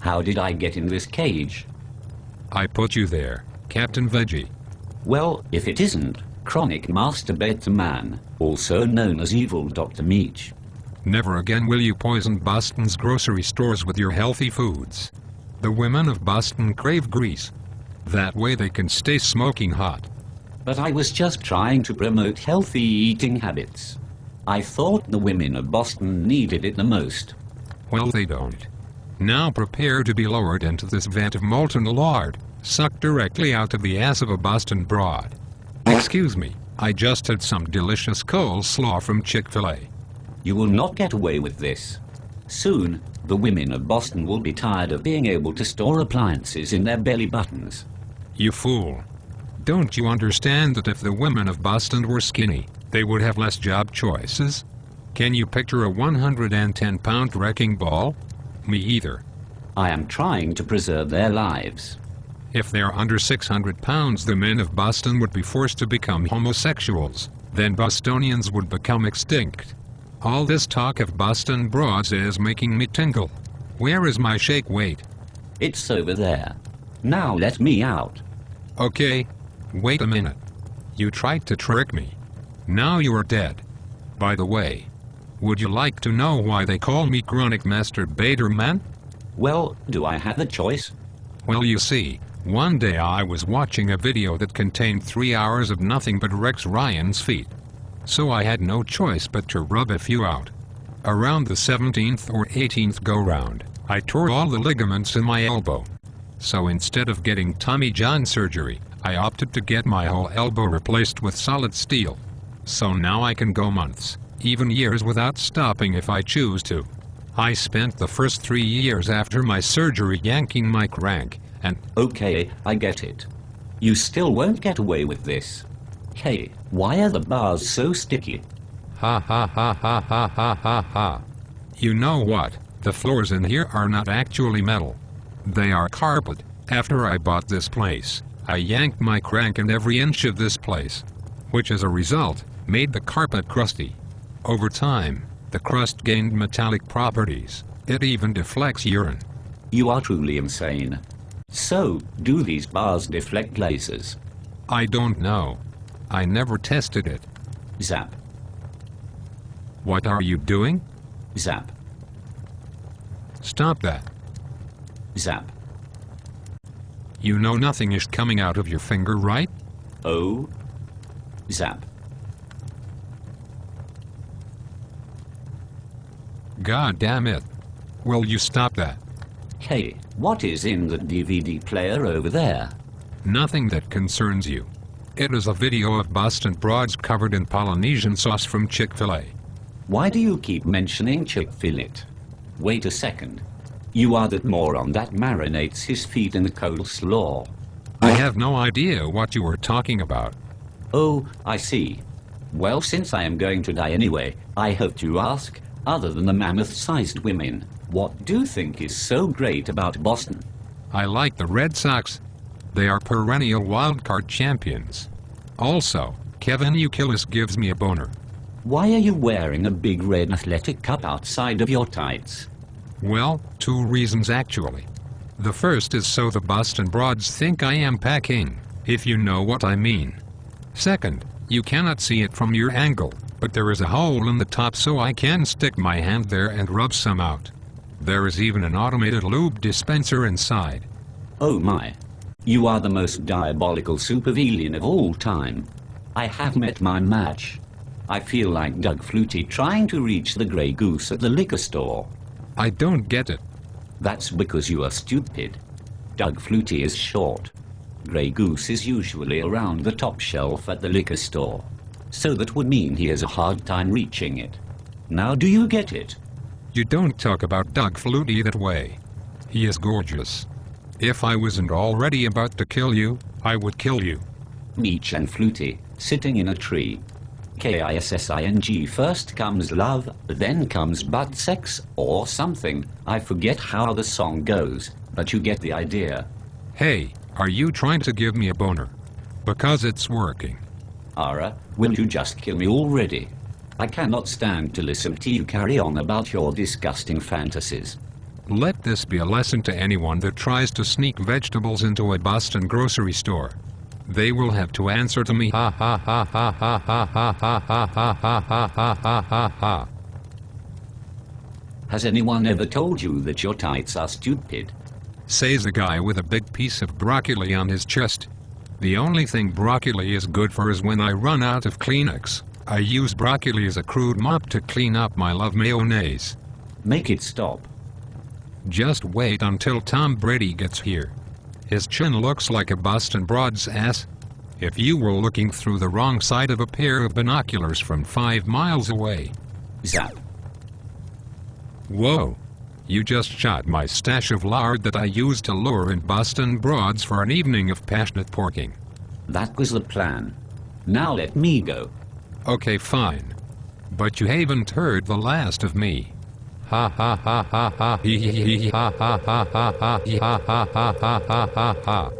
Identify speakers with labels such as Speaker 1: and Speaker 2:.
Speaker 1: How did I get in this cage?
Speaker 2: I put you there, Captain Veggie.
Speaker 1: Well, if it isn't Chronic Masturbator Man, also known as Evil Dr. Meech.
Speaker 2: Never again will you poison Boston's grocery stores with your healthy foods. The women of Boston crave grease. That way they can stay smoking hot.
Speaker 1: But I was just trying to promote healthy eating habits. I thought the women of Boston needed it the most.
Speaker 2: Well, they don't. Now prepare to be lowered into this vat of molten lard, sucked directly out of the ass of a Boston broad. Excuse me, I just had some delicious coleslaw from Chick-fil-A.
Speaker 1: You will not get away with this. Soon, the women of Boston will be tired of being able to store appliances in their belly buttons.
Speaker 2: You fool. Don't you understand that if the women of Boston were skinny, they would have less job choices? Can you picture a 110-pound wrecking ball? Me either.
Speaker 1: I am trying to preserve their lives.
Speaker 2: If they're under 600 pounds, the men of Boston would be forced to become homosexuals. Then Bostonians would become extinct. All this talk of Boston broads is making me tingle. Where is my shake weight?
Speaker 1: It's over there. Now let me out.
Speaker 2: Okay. Wait a minute. You tried to trick me. Now you are dead. By the way, would you like to know why they call me Chronic Masturbator Man?
Speaker 1: Well, do I have a choice?
Speaker 2: Well, you see, one day I was watching a video that contained 3 hours of nothing but Rex Ryan's feet. So I had no choice but to rub a few out. Around the 17th or 18th go-round, I tore all the ligaments in my elbow. So instead of getting Tommy John surgery, I opted to get my whole elbow replaced with solid steel. So now I can go months, even years without stopping if I choose to. I spent the first 3 years after my surgery yanking my crank, and...
Speaker 1: Okay, I get it. You still won't get away with this. Hey, why are the bars so sticky?
Speaker 2: Ha ha ha ha ha ha ha ha. You know what? The floors in here are not actually metal. They are carpet. After I bought this place, I yanked my crank in every inch of this place, which as a result, made the carpet crusty. Over time, the crust gained metallic properties. It even deflects urine.
Speaker 1: You are truly insane. So, do these bars deflect lasers?
Speaker 2: I don't know. I never tested it.
Speaker 1: Zap.
Speaker 2: What are you doing?
Speaker 1: Zap.
Speaker 2: Stop that.
Speaker 1: Zap.
Speaker 2: You know nothing is coming out of your finger, right?
Speaker 1: Oh. Zap.
Speaker 2: God damn it. Will you stop that?
Speaker 1: Hey, what is in the DVD player over there?
Speaker 2: Nothing that concerns you. It is a video of Boston broads covered in Polynesian sauce from Chick-fil-A.
Speaker 1: Why do you keep mentioning Chick-fil-A? Wait a second. You are that moron that marinates his feet in the coleslaw.
Speaker 2: I have no idea what you were talking about.
Speaker 1: Oh, I see. Well, since I am going to die anyway, I have to ask, other than the mammoth-sized women, what do you think is so great about Boston?
Speaker 2: I like the Red Sox. They are perennial wildcard champions. Also, Kevin Youkilis gives me a boner.
Speaker 1: Why are you wearing a big red athletic cup outside of your tights?
Speaker 2: Well, 2 reasons actually. The first is so the Boston broads think I am packing, if you know what I mean. Second, you cannot see it from your angle, but there is a hole in the top so I can stick my hand there and rub some out. There is even an automated lube dispenser inside.
Speaker 1: Oh my. You are the most diabolical supervillain of all time. I have met my match. I feel like Doug Flutie trying to reach the Grey Goose at the liquor store.
Speaker 2: I don't get it.
Speaker 1: That's because you are stupid. Doug Flutie is short. Grey Goose is usually around the top shelf at the liquor store. So that would mean he has a hard time reaching it. Now do you get it?
Speaker 2: You don't talk about Doug Flutie that way. He is gorgeous. If I wasn't already about to kill you, I would kill you.
Speaker 1: Meech and Flutie, sitting in a tree. Kissing. First comes love, then comes butt sex, or something. I forget how the song goes, but you get the idea.
Speaker 2: Hey, are you trying to give me a boner? Because it's working.
Speaker 1: Ara, will you just kill me already? I cannot stand to listen to you carry on about your disgusting fantasies.
Speaker 2: Let this be a lesson to anyone that tries to sneak vegetables into a Boston grocery store. They will have to answer to me. Ha ha ha ha ha ha ha ha ha ha ha ha ha ha ha.
Speaker 1: Has anyone ever told you that your tights are stupid?
Speaker 2: Says a guy with a big piece of broccoli on his chest. The only thing broccoli is good for is when I run out of Kleenex. I use broccoli as a crude mop to clean up my love mayonnaise.
Speaker 1: Make it stop.
Speaker 2: Just wait until Tom Brady gets here. His chin looks like a Boston broad's ass. If you were looking through the wrong side of a pair of binoculars from 5 miles away.
Speaker 1: Zap.
Speaker 2: Whoa. You just shot my stash of lard that I used to lure in Boston broads for an evening of passionate porking.
Speaker 1: That was the plan. Now let me go.
Speaker 2: Okay, fine. But you haven't heard the last of me. Ha ha ha ha ha hee hee hee ha ha ha ha ha hee ha ha ha ha ha ha ha.